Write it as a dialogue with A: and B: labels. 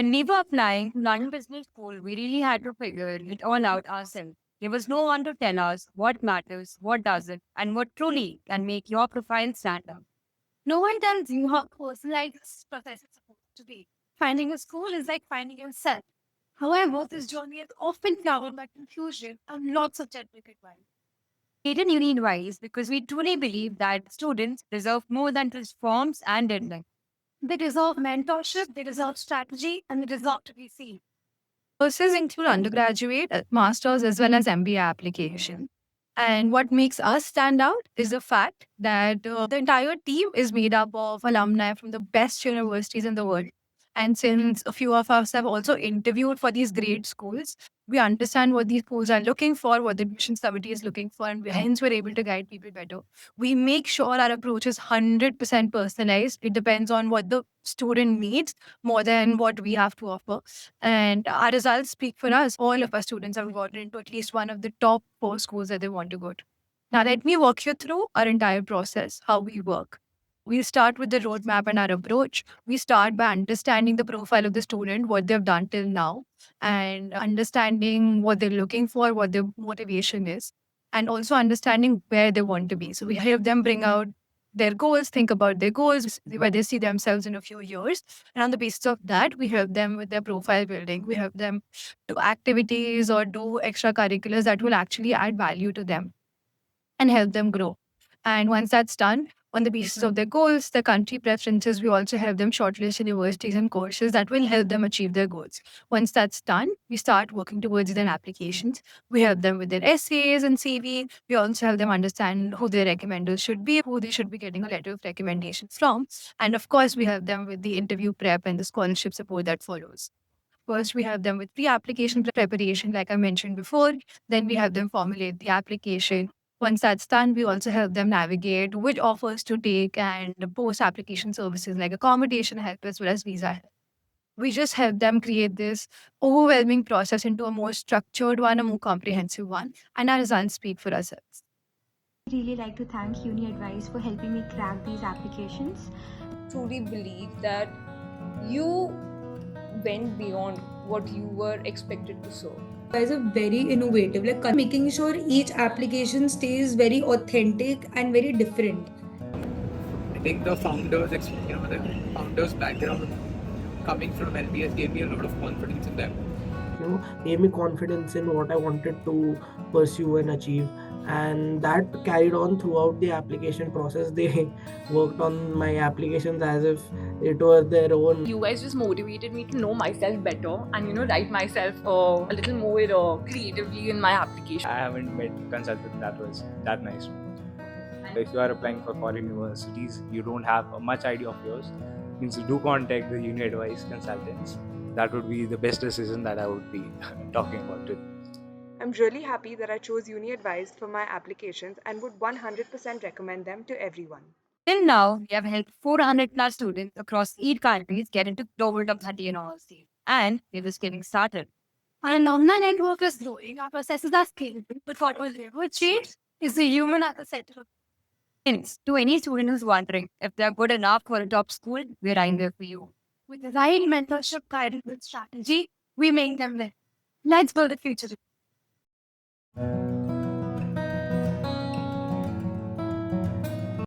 A: When we were applying to London Business School, we really had to figure it all out ourselves. There was no one to tell us what matters, what doesn't, and what truly can make your profile stand out.
B: No one tells you how personalized this process is supposed to be. Finding a school is like finding yourself. However, this journey is often clouded by confusion and lots of generic advice.
A: Created Union-wise because we truly believe that students deserve more than just forms and deadlines.
B: They deserve mentorship, they deserve strategy, and they deserve to be seen.
C: Courses include undergraduate, masters, as well as MBA application. And what makes us stand out is the fact that the entire team is made up of alumni from the best universities in the world. And since a few of us have also interviewed for these great schools, we understand what these schools are looking for, what the admissions committee is looking for, and hence we're able to guide people better. We make sure our approach is 100% personalized. It depends on what the student needs more than what we have to offer. And our results speak for us. All of our students have gotten into at least one of the top four schools that they want to go to. Now, let me walk you through our entire process, how we work. We start with the roadmap and our approach. We start by understanding the profile of the student, what they've done till now, and understanding what they're looking for, what their motivation is, and also understanding where they want to be. So we help them bring out their goals, think about their goals, where they see themselves in a few years. And on the basis of that, we help them with their profile building. We help them do activities or do extracurriculars that will actually add value to them and help them grow. And once that's done, on the basis of their goals, their country preferences, we also help them shortlist universities and courses that will help them achieve their goals. Once that's done, we start working towards their applications. We help them with their essays and CV. We also help them understand who their recommenders should be, who they should be getting a letter of recommendation from. And of course, we help them with the interview prep and the scholarship support that follows. First, we help them with pre-application preparation, like I mentioned before. Then we help them formulate the application. Once that's done, we also help them navigate which offers to take and post-application services like accommodation help as well as visa help. We just help them create this overwhelming process into a more structured one, a more comprehensive one, and our results speak for ourselves.
D: Really like to thank Uni Advice for helping me crack these applications.
E: Truly believe that you went beyond what you were expected to serve.
F: Guys are very innovative, like making sure each application stays very authentic and very different.
G: I think the founders background coming from LBS gave me a lot of confidence in them.
H: Gave me confidence in what I wanted to pursue and achieve, and that carried on throughout the application process. They worked on my applications as if it was their own.
E: You guys just motivated me to know myself better and write myself a little more creatively in my application.
I: I haven't met a consultant that was that nice. If you are applying for foreign universities, you don't have much idea of yours. Means you do contact the Uni Advice consultants. That would be the best decision that I would be talking about today.
J: I'm really happy that I chose Uni Advice for my applications and would 100% recommend them to everyone.
A: Till now, we have helped 400 plus students across 8 countries get into global top 30 universities. And we're just getting started.
B: Our alumni network is growing, our processes are scalable, but what will never change is the human at the center of
A: Hence, to any student who's wondering if they're good enough for a top school, we're right there for you.
B: With the right mentorship, guidance, and strategy, we make them live. Let's build the future.